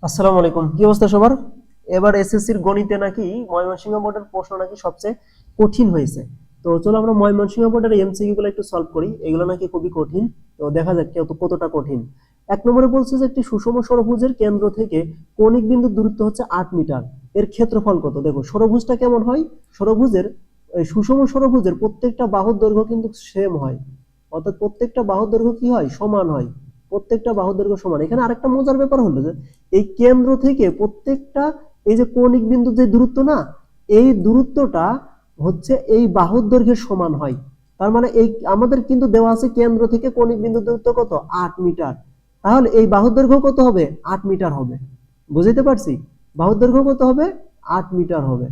আসসালামু আলাইকুম, কি অবস্থা সবার? এবার এসএসসির গণিতে নাকি ময়মনসিংহ বোর্ডের প্রশ্ন নাকি সবচেয়ে কঠিন হয়েছে। তো চলো আমরা ময়মনসিংহ বোর্ডের এমসিকিউ গুলো একটু সলভ করি। এগুলো নাকি খুবই কঠিন। তো দেখা যাক কতটা কঠিন। এক নম্বরে বলছে যে একটি সুষম ষড়ভুজের কেন্দ্র থেকে কৌণিক বিন্দুর দূরত্ব হচ্ছে 8 মিটার। এর ক্ষেত্রফল কত? দেখো ষড়ভুজটা কেমন হয়। ষড়ভুজের এই সুষম ষড়ভুজের প্রত্যেকটা বাহুর দৈর্ঘ্য কিন্তু সেম হয়, অর্থাৎ প্রত্যেকটা বাহুর দৈর্ঘ্য কি হয়? সমান হয়। প্রত্যেকটা বাহুর দৈর্ঘ্য সমান। এখানে আরেকটা মজার ব্যাপার হলো যে এই কেন্দ্র থেকে প্রত্যেকটা এই যে কৌণিক বিন্দুর যে দূরত্ব না, এই দূরত্বটা হচ্ছে এই বাহুর দৈর্ঘ্যের সমান হয়। তার মানে এই আমাদের কিন্তু দেওয়া আছে কেন্দ্র থেকে কৌণিক বিন্দুর দূরত্ব কত? 8 মিটার। তাহলে এই বাহুর দৈর্ঘ্য কত হবে? 8 মিটার হবে। বুঝতে পারছি? বাহুর দৈর্ঘ্য কত হবে? 8 মিটার হবে।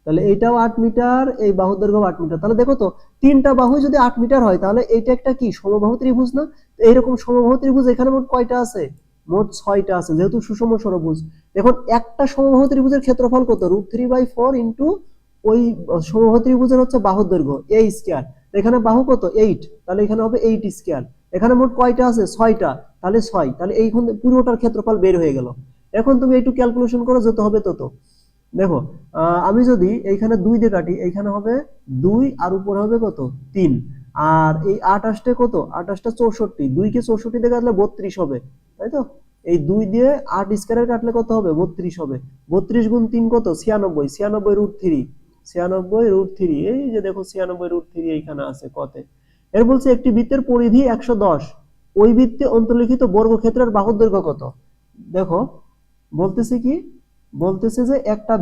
তাহলে এইটাও 8 মিটার, এই বাহুর দৈর্ঘ্য 8 মিটার। তাহলে দেখো তো, তিনটা বাহু যদি 8 মিটার হয় তাহলে এইটা একটা কি সমবাহু ত্রিভুজ না? এইরকম সমবাহু ত্রিভুজ এখানে মোট কয়টা আছে? মোট 6টা আছে, যেহেতু সুষম ষড়ভুজ। এখন একটা সমবাহু ত্রিভুজের ক্ষেত্রফল কত? √3/4 ইন্টু ওই সমবাহু ত্রিভুজের হচ্ছে বাহুর দৈর্ঘ্য a স্কয়ার। এখানে বাহু কত? 8, তাহলে এখানে হবে 8 স্কয়ার। এখানে মোট কয়টা আছে? 6টা, তাহলে 6। তাহলে এইখানে পুরোটার ক্ষেত্রফল বের হয়ে গেল। এখন তুমি একটু ক্যালকুলেশন করো, যত হবে তত। দেখো, আমি যদি এইখানে 2 দিয়ে কাটি, এইখানে হবে 2 আর উপরে হবে কত? 3। আর এই 28 কত? 28টা 64, 2 কে 64 দিয়ে কাটলে 32 হবে, তাই তো? এই 2 দিয়ে 8 স্কয়ারের কাটলে কত হবে? 32 হবে। 32 গুণ 3 কত? 96, 96 √3, 96 √3। এই যে দেখো 96 √3 এইখানে আছে কতে। এর বলছে একটি বৃত্তের পরিধি 110, ওই বৃত্তে অন্তর্লিখিত বর্গক্ষেত্রের বাহুর দৈর্ঘ্য কত? দেখো, বলতেছে কি? বলতেছে যে একটা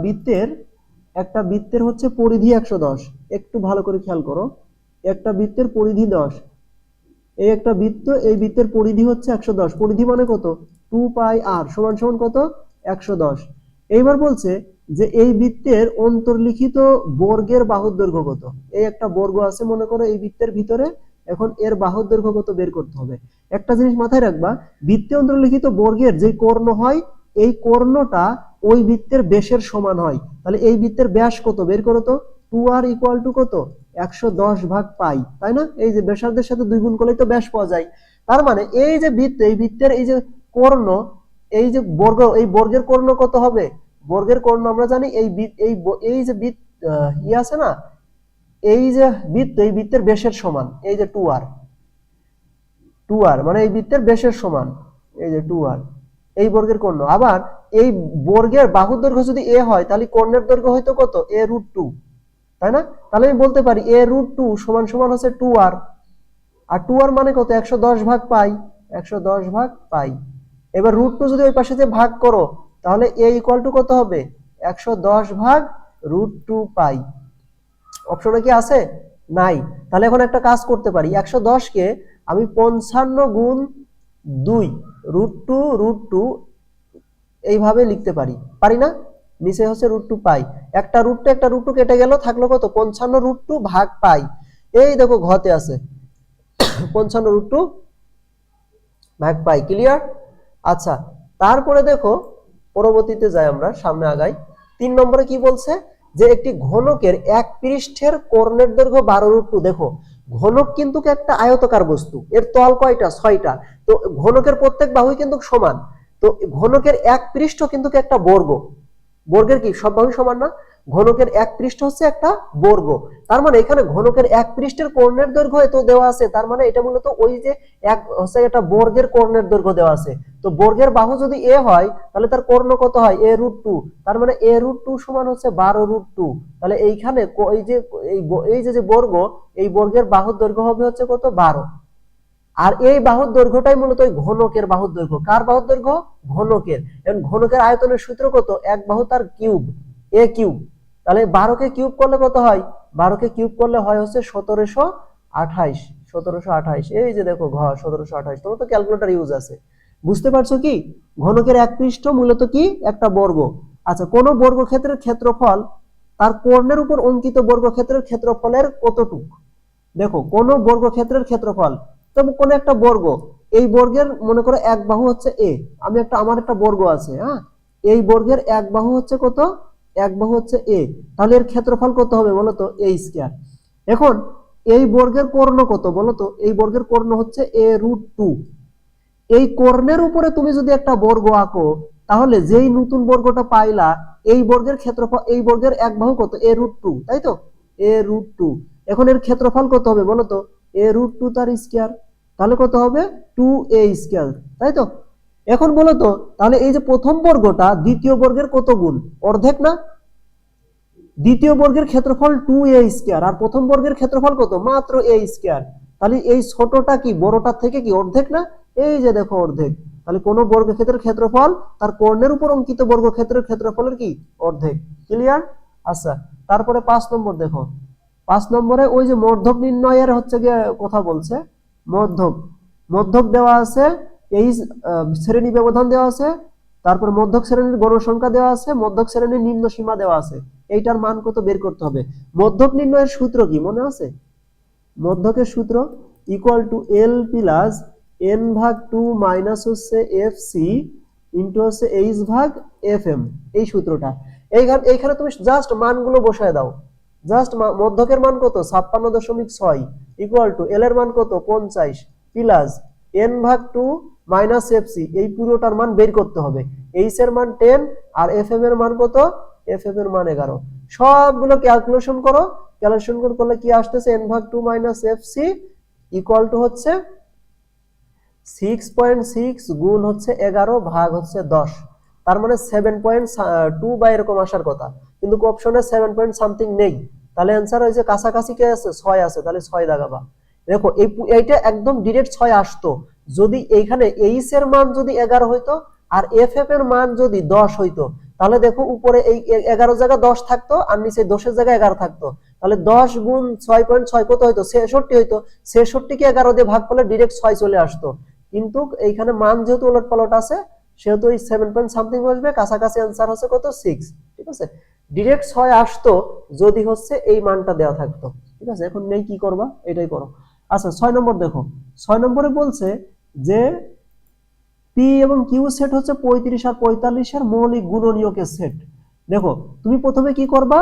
বৃত্তের হচ্ছে পরিধি 110। একটু ভালো করে খেয়াল করো, একটা বৃত্তের পরিধি 10। এই একটা বৃত্ত, এই বৃত্তের পরিধি হচ্ছে 110। পরিধি মানে কত? 2πr সমান সমান কত? 110। এইবার বলছে যে এই বৃত্তের অন্তর্লিখিত বর্গের বাহুর দৈর্ঘ্য কত? এই একটা বর্গ আছে মনে করো এই বৃত্তের ভিতরে। এখন এর বাহুর দৈর্ঘ্য কত বের করতে হবে। একটা জিনিস মাথায় রাখবা, বৃত্তে অন্তর্লিখিত বর্গের যে কর্ণ হয়, এই কর্ণটা ওই বৃত্তের ব্যাসের সমান হয়। তাহলে এই বৃত্তের ব্যাস কত বের করো তো। 2r ইকুয়াল টু কত? 110/π, তাই না? এই যে ব্যাসার্ধের সাথে 2 গুণ করলেই তো ব্যাস পাওয়া যায়। তার মানে এই যে বৃত্ত, এই বৃত্তের এই যে কর্ণ, এই যে বর্গ, এই বর্গের কর্ণ কত হবে? বর্গের কর্ণ আমরা জানি এই যে বৃত্ত আছে না, এই যে বৃত্ত, এই বৃত্তের ব্যাসের সমান এই যে 2r। 2r মানে এই বৃত্তের ব্যাসের সমান এই যে 2r, এই বর্গের কর্ণ। আবার এই বর্গের বাহুর দৈর্ঘ্য যদি a হয়, তাহলে কর্ণের দৈর্ঘ্য হয়তো কত? a√2, তাই না? তাহলে আমি বলতে পারি a√2 সমান সমান হচ্ছে 2r। আর 2r মানে কত? 110/π, 110/π। এবার √2 যদি ওই পাশে যে ভাগ করো, তাহলে a ইকুয়াল টু কত হবে? 110/√2π। অপশনে কি আছে? নাই। তাহলে এখন একটা কাজ করতে পারি, 110 কে আমি 55 গুণ 2 √2 এইভাবে লিখতে পারি, পারি না? নিচে হচ্ছে √2π। একটা √2 কেটে গেল, থাকলো কত? 55√2/π। এই দেখো ঘতে আছে 55√2/π। ক্লিয়ার? আচ্ছা, তারপরে দেখো, পরবর্তীতে যাই, আমরা সামনে আগাই। 3 নম্বরে কি বলছে? যে একটি ঘনকের এক পৃষ্ঠের কর্ণের দৈর্ঘ্য 12√2। দেখো, ঘনক কিন্তু একটা আয়তাকার বস্তু, এর তল কয়টা? 6টা। তো ঘনকের প্রত্যেক বাহুই কিন্তু সমান। তো ঘনকের এক পৃষ্ঠ কিন্তু একটা বর্গ। বর্গের কি সব বাহু সমান না? ঘনকের এক পৃষ্ঠ হচ্ছে একটা বর্গ। তার মানে এখানে ঘনকের এক পৃষ্ঠের কর্ণের দৈর্ঘ্য এত দেওয়া আছে। তার মানে এটা মূলত ওই যে এক হচ্ছে একটা বর্গের কর্ণের দৈর্ঘ্য দেওয়া আছে। তো বর্গের বাহু যদি a হয়, তাহলে তার কর্ণ কত হয়? a√2। তার মানে a√2 সমান হচ্ছে 12√2। তাহলে এইখানে এই যে বর্গ, এই বর্গের বাহুর দৈর্ঘ্য হবে হচ্ছে কত? 12। আর এই বাহুর দৈর্ঘ্যটাই মূলত ওই ঘনকের বাহুর দৈর্ঘ্য। কার বাহুর দৈর্ঘ্য? ঘনকের। এখন ঘনকের আয়তনের সূত্র কত? এক বাহু তার কিউব, a কিউব। তাহলে 12 কে কিউব করলে কত হয়? 12 কে কিউব করলে হয় হচ্ছে 1728। 1728, এই যে দেখো ঘ 1728। তোমার তো ক্যালকুলেটর ইউজ আছে। বুঝতে পারছো কি? ঘনকের এক পৃষ্ঠ মূলত কি একটা বর্গ। আচ্ছা, কোন বর্গক্ষেত্রের ক্ষেত্রফল তার কর্ণের উপর অঙ্কিত বর্গক্ষেত্রের ক্ষেত্রফলের কতটুক? দেখো, কোন বর্গক্ষেত্রের ক্ষেত্রফল, তবে কোন একটা বর্গ, এই বর্গের মনে করো এক বাহু হচ্ছে a। আমার একটা বর্গ আছে, হ্যাঁ? এই বর্গের এক বাহু হচ্ছে কত? এক বাহু হচ্ছে a। তাহলে এর ক্ষেত্রফল কত হবে বলো তো? a square. এখন এই বর্গের কর্ণ কত বলো তো? এই বর্গের কর্ণ হচ্ছে a√2। এই কর্ণের উপরে তুমি যদি একটা বর্গ আঁকো, তাহলে যেই নতুন বর্গটা পাইলা এই বর্গের ক্ষেত্রফল, এই বর্গের এক বাহু কত, a√2, তাই তো, a√2। এখন এর ক্ষেত্রফল কত হবে বলো তো, a√2 তার স্কয়ার, তাহলে কত হবে 2a², তাই তো। এখন বলো তো তাহলে এই যে প্রথম বর্গটা দ্বিতীয় বর্গের কত গুণ, অর্ধেক না? দ্বিতীয় বর্গের ক্ষেত্রফল 2a² আর প্রথম বর্গের ক্ষেত্রফল কত, মাত্র a²। তাহলে এই ছোটটা কি বড়টার থেকে কি অর্ধেক না? এই যে দেখো অর্ধেক। তাহলে কোন বর্গক্ষেত্রের ক্ষেত্রফল তার কর্ণের উপর অঙ্কিত বর্গক্ষেত্রের ক্ষেত্রফলের কি অর্ধেক। ক্লিয়ার? আচ্ছা, তারপরে 5 নম্বর দেখো। 5 নম্বরে ওই যে মধ্যক নির্ণয়ের হচ্ছে গিয়ে কথা বলছে। মধ্যক দেওয়া আছে, এই শ্রেণী ব্যবধান দেওয়া আছে, তারপর মধ্যক শ্রেণীর গণসংখ্যা দেওয়া আছে, মধ্যক শ্রেণীর নিম্ন সীমা দেওয়া আছে। এইটার মান কত বের করতে হবে। মধ্যক নির্ণয়ের সূত্র কি মনে আছে? মধ্যকের সূত্র equal to L plus N ভাগ 2 মাইনাস হচ্ছে এফ সি ইন্টু হচ্ছে এইচ ভাগ এফ এম, এই সূত্রটা। এইখানে তুমি জাস্ট মানগুলো বসায় দাও। জাস্ট মধ্যকের মান কত 56.6 ইকুয়াল টু এল এর মান কত 50 প্লাস এন ভাগ 2 মাইনাস এফ সি, এই পুরোটার মান বের করতে হবে। এইচ এর মান 10 আর এফ এম এর মান কত, এফ এম এর মান 11। সবগুলো ক্যালকুলেশন করো, ক্যালকুলেশন করলে কি আসতেছে, n ভাগ 2 minus F C equal to হচ্ছে 6.6 গুণ হচ্ছে 11 ভাগ হচ্ছে 10, তার মানে 7.2 বা এরকম আসার কথা, কিন্তু অপশনে 7 পয়েন্ট সামথিং নেই। তাহলে অ্যান্সার হয়েছে কাছাকাছি কে আছে, 6 আছে, তাহলে 6 দাগাবা। দেখো এইটা একদম ডিরেক্ট 6 আসতো যদি এইখানে এইচ এর মান যদি 11 হইতো আর এফ এফ এর মান যদি 10 হইতো, তাহলে দেখো উপরে এই 11 জায়গা 10 থাকতো আর নিচে 10 এর জায়গায় 11 থাকতো, তাহলে 10 গুণ 6.6 কত হইতো, 66 হইতো। 66 কে 11 দিয়ে ভাগ করলে ডিরেক্ট 6 চলে আসতো, কিন্তু এইখানে মান যেহেতু ওলট পালট আছে সেহেতু এই 7 পয়েন্ট সামথিং বসবে, কাছাকাছি অ্যান্সার হচ্ছে কত 6। ঠিক আছে, ডিরেক্ট 6 আসতো যদি হচ্ছে এই মানটা দেওয়া থাকতো। ঠিক আছে, এখন নেই, কি করবা এটাই করো। আচ্ছা 6 নম্বর দেখো। 6 নম্বরে বলছে যে পি এবং কিউ সেট হচ্ছে 35 আর 45 এর মৌলিক গুণনীয়কের সেট। দেখো তুমি প্রথমে কি করবা,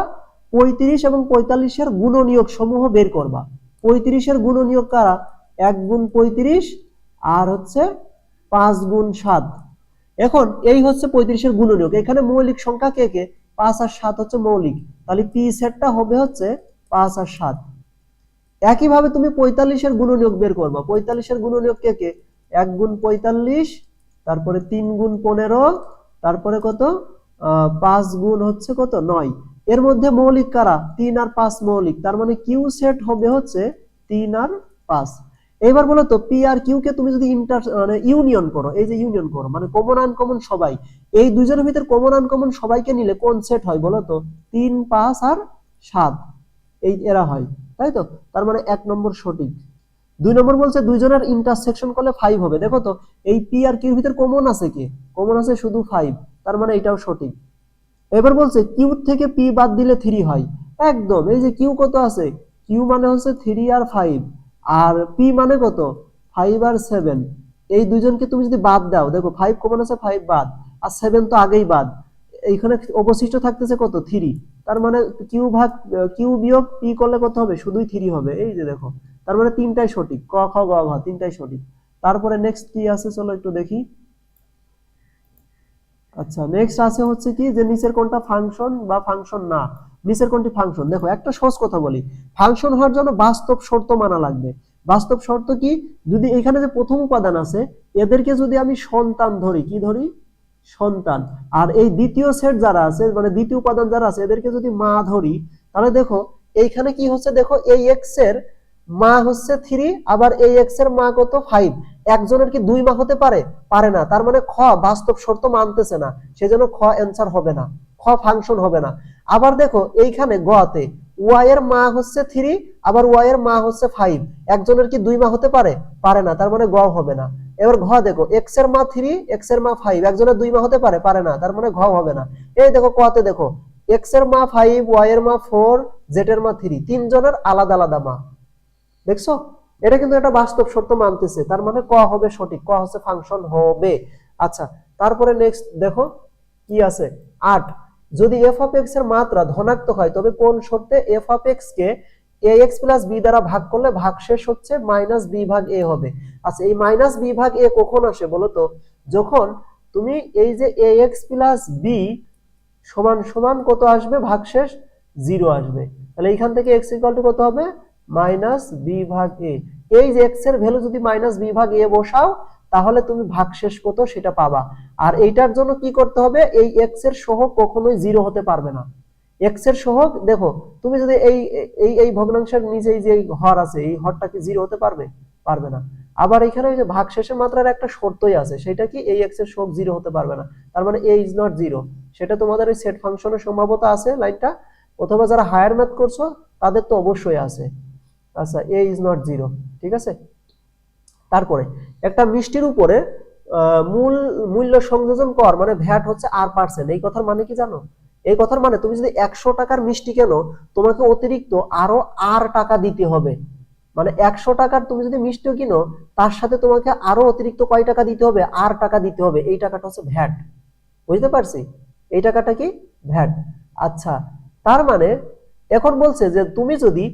35 এবং 45 এর গুণনীয়ক সমূহ বের করবা। 35 এর গুণনীয়ক কারা, 1 গুণ 35 আর হচ্ছে 5 গুণ 7। এখন এই হচ্ছে 35 এর গুণনীয়ক, এখানে মৌলিক সংখ্যা কে কে, 5 আর 7 হচ্ছে মৌলিক, তাহলে পি সেটটা হবে হচ্ছে 5 আর 7। একইভাবে তুমি 45 এর গুণনীয়ক বের করবা। 45 এর গুণনীয়ক কে কে, 1 গুণ 45, তারপরে 3 গুণ 15, তারপরে কত 5 গুণ হচ্ছে কত 9। এর মধ্যে মৌলিক কারা, 3 আর 5 মৌলিক, তার মানে কিউ সেট হবে হচ্ছে 3 আর 5। এবার বলো তো পি আর কিউ কে তুমি যদি মানে ইউনিয়ন করো, এই যে ইউনিয়ন করো মানে কমন আনকমন সবাই, এই দুইজনের ভিতর কমন আনকমন সবাইকে নিলে কোন সেট হয় বলো তো, 3 5 আর 7, এই এরা হয়, তাই তো। তার মানে 1 নম্বর সঠিক। 2 নম্বর বলছে দুইজনের ইন্টারসেকশন করলে 5 হবে। দেখো তো এই পি আর কিউর ভিতর কমন আছে কি, কমন আছে শুধু 5, তার মানে এটাও সঠিক। এবার বলছে কিউ থেকে পি বাদ দিলে 3 হয়, একদম। এই যে কিউ কত আছে, কিউ মানে হচ্ছে 3 আর 5, আর পি মানে কত 5 আর 7, এই দুইজনকে তুমি যদি বাদ দাও, দেখো 5 কমন আছে, 5 বাদ, আর 7 তো আগেই বাদ, এইখানে অবশিষ্ট থাকতেছে কত 3, তার মানে কিউ বিয়োগ পি করলে কত হবে, শুধুই 3 হবে। এই যে দেখো, তার মানে তিনটাই সঠিক, ক খ গ ঘ তিনটাই সঠিক। তারপরে নেক্সট কি আছে চলো একটু দেখি। আচ্ছা নেক্সট আছে হচ্ছে কি যে নিচের কোনটা ফাংশন বা ফাংশন না, নিচের কোনটি ফাংশন। দেখো একটা সহজ কথা বলি, ফাংশন হওয়ার জন্য বাস্তব শর্ত মানা লাগবে। বাস্তব শর্ত কি, যদি এখানে যে প্রথম উপাদান আছে এদেরকে যদি আমি সন্তান ধরি, কি ধরি, সন্তান, আর এই দ্বিতীয় সেট যারা আছে মানে দ্বিতীয় উপাদান যারা আছে এদেরকে যদি মা ধরি, তাহলে দেখো এইখানে কি হচ্ছে, দেখো এই এক্স এর মা হচ্ছে 3, আবার এই এক্স এর মা কত 5, একজনের কি 2 মা হতে পারে, পারে না, তার মানে খ বাস্তব শর্ত মানতেছে না, সেজন্য খ অ্যান্সার হবে না, খ ফাংশন হবে না। আবার দেখো এইখানে গতে ওয়াই এর মা হচ্ছে 3, আবার ওয়াই এর মা হচ্ছে 5, একজনের কি 2 মা হতে পারে, পারে না, তার মানে গ হবে না। এবার ঘ দেখো এক্স এর মা 3, এক্স এর মা 5, একজনের 2 মা হতে পারে, পারে না, তার মানে ঘ হবে না। এই দেখো কতে দেখো এক্স এর মা 5, ওয়াই এর মা 4, জেড এর মা 3, তিনজনের আলাদা আলাদা মা, দেখছো এটা কিন্তু একটা বাস্তব শর্ত মানতেছে, তার মানে ক হবে সঠিক, ক হচ্ছে ফাংশন হবে। আচ্ছা তারপরে নেক্সট দেখো কি আছে 8, যদি এফ অফ এক্স এর মাত্রা ধনাত্মক হয় তবে কোন শর্তে এফ অফ এক্স কে ax প্লাস বি দ্বারা ভাগ করলে ভাগশেষ হচ্ছে মাইনাস বি ভাগ এ হবে। আচ্ছা এই মাইনাস বি ভাগ এ কখন আসে বলো তো, যখন তুমি এই যে ax প্লাস বি সমান সমান কত আসবে, ভাগশেষ 0 আসবে। তাহলে এখান থেকে x ইকুয়াল টু কত হবে, মাইনাস বি ভাগ এ। এই যে x এর ভ্যালু যদি মাইনাস বি ভাগ এ বসাও তাহলে তুমি ভাগশেষ কত সেটা পাবা। আর এইটার জন্য কি করতে হবে, এই x এর সহগ কখনোই 0 হতে পারবে না। x এর সহগ দেখো, তুমি যদি এই এই এই ভগ্নাংশের নিচে যে হর আছে এই হরটা কি 0 হতে পারবে, পারবে না। আবার এখানে ওই যে ভাগশেষের মাত্রার একটা শর্তই আছে, সেটা কি এই x এর সহগ 0 হতে পারবে না, তার মানে a ইজ নট 0। সেটা তোমাদের ওই সেট ফাংশনের সম্ভাবনা আছে লাইনটা, অথবা যারা হায়ার ম্যাথ করছো তাদের তো অবশ্যই আছে। আচ্ছা, a ইজ নট 0, ঠিক আছে। তারপরে একটা মিষ্টির উপরে মূল্য সংযোজন কর মানে ভ্যাট হচ্ছে r%। এই কথার মানে কি জানো, এই কথার মানে তুমি যদি 100 টাকার মিষ্টি কেনো তোমাকে অতিরিক্ত আরো r টাকা দিতে হবে। মানে 100 টাকার তুমি যদি মিষ্টি কিনো তার সাথে তোমাকে আরো অতিরিক্ত কয় টাকা দিতে হবে, r টাকা দিতে হবে। এই টাকাটা হচ্ছে ভ্যাট, বুঝতে পারছি, এই টাকাটা কি ভ্যাট। আচ্ছা, তার মানে এখন বলছে যে তুমি যদি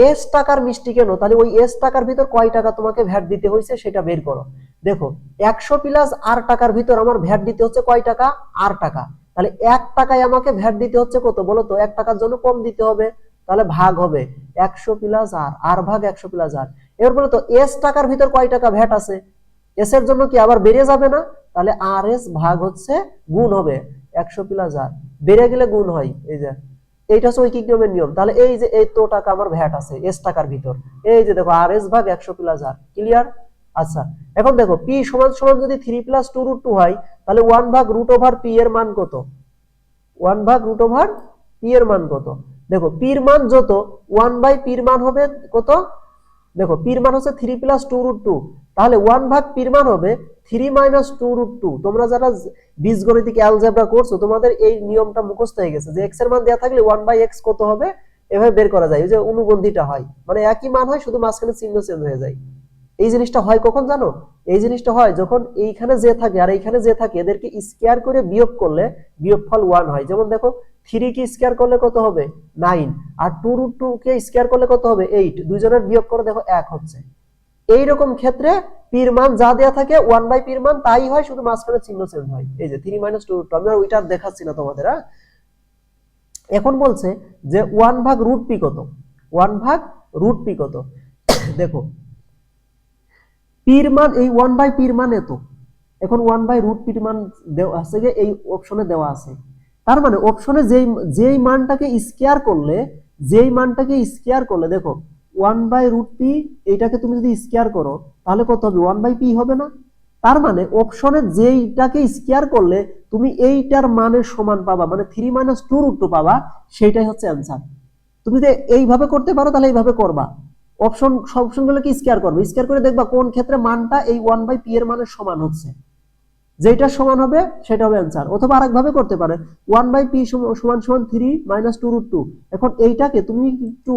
এস টাকার মিষ্টি কেনো তাহলে ওই এস টাকার ভিতর কয় টাকা তোমাকে ভ্যাট দিতে হয়েছে সেটা বের করো। দেখো 100 প্লাস আর টাকার ভিতর আমার ভ্যাট দিতে হচ্ছে কয় টাকা, আর টাকা। তাহলে 1 টাকায় আমাকে ভ্যাট দিতে হচ্ছে কত বলো তো, 1 টাকার জন্য কম দিতে হবে, তাহলে ভাগ হবে 100 প্লাস আর, আর ভাগ 100 প্লাস আর। এবার বলো তো এস টাকার ভিতর কয় টাকা ভ্যাট আছে, এস এর জন্য কি আবার বেড়ে যাবে না, তাহলে আর এস ভাগ হচ্ছে গুণ হবে 100 প্লাস আর, বেড়ে গেলে গুণ হয়। এই যে এইটা হচ্ছে ঐকিক নিয়মের নিয়ম। তাহলে এই যে এই তো টাকা আমার ভ্যাট আছে এস টাকার ভিতর, এই যে দেখো আর এস ভাগ 100 প্লাস আর, ক্লিয়ার। আচ্ছা, এখন দেখো পি সমান সমান যদি 3 প্লাস 2 রুট 2 হয় তাহলে 1 ভাগ রুট ওভার পি এর মান কত, 1 ভাগ রুট ওভার পি এর মান কত। দেখো পির মান যত 1 বাই পির মান হবে কত, দেখো পির মান হচ্ছে 3 প্লাস 2 রুট 2, তাহলে 1 ভাগ পির মান হবে 3 মাইনাস 2 রুট 2। তোমরা যারা বীজগণিতিক অ্যালজেব্রা করছো তোমাদের এই নিয়মটা মুখস্থ হয়ে গেছে যে x এর মান দেওয়া থাকলে 1 বাই x কত হবে এভাবে বের করা যায়। এই যে অনুবন্ধীটা হয় মানে একই মান হয়, শুধু মাঝখানে চিহ্ন চেঞ্জ হয়ে যায়। এই জিনিসটা হয় কখন জানো, এই জিনিসটা হয় যখন এইখানে যে থাকে আর এইখানে যে থাকে এদেরকে স্কয়ার করে বিয়োগ করলে বিয়োগফল 1 হয়। যেমন দেখো 3 কে স্কয়ার করলে কত হবে 9, আর 2 রুট 2 কে স্কয়ার করলে কত হবে 8, দুইজনের বিয়োগ করে দেখো 1 হচ্ছে। এই রকম ক্ষেত্রে পির মান যা দেয়া থাকে 1 বাই পির মান তাই হয়, শুধু মাঝখানে চিহ্ন চেঞ্জ হয়। এই যে 3 মাইনাস 2 রুট 2, আমি আর ওইটা দেখাচ্ছি না তোমাদের। এখন বলছে যে 1 ভাগ রুট পি কত, 1 ভাগ রুট পি কত। দেখো পির মান এই 1 বাই পির মান এত, এখন 1 বাই রুট পির মান দেওয়া আছে যে এই অপশনে দেওয়া আছে। তার মানে অপশনে যেই মানটাকে স্কয়ার করলে, যেই মানটাকে স্কয়ার করলে দেখো 1 বাই রুট পি, এইটাকে তুমি যদি স্কয়ার করো তাহলে কত হবে 1 বাই পি হবে না। তার মানে অপশনে যেইটাকে স্কয়ার করলে তুমি এইটার মানের সমান পাবা, মানে 3 মাইনাস 2 রুট 2 পাবা, সেইটাই হচ্ছে অ্যানসার। তুমি যদি এইভাবে করতে পারো তাহলে এইভাবে করবা, অপশন সব অপশনগুলোকে স্কয়ার করবে, স্কয়ার করে দেখবা কোন ক্ষেত্রে মানটা এই 1 বাই পি এর মানের সমান হচ্ছে, যেটা সমান হবে সেটা হবে অ্যানসার। অথবা আরেকভাবে করতে পারে 1 বাই পি সমান সমান 3 মাইনাস 2 রুট 2। এখন এইটাকে তুমি একটু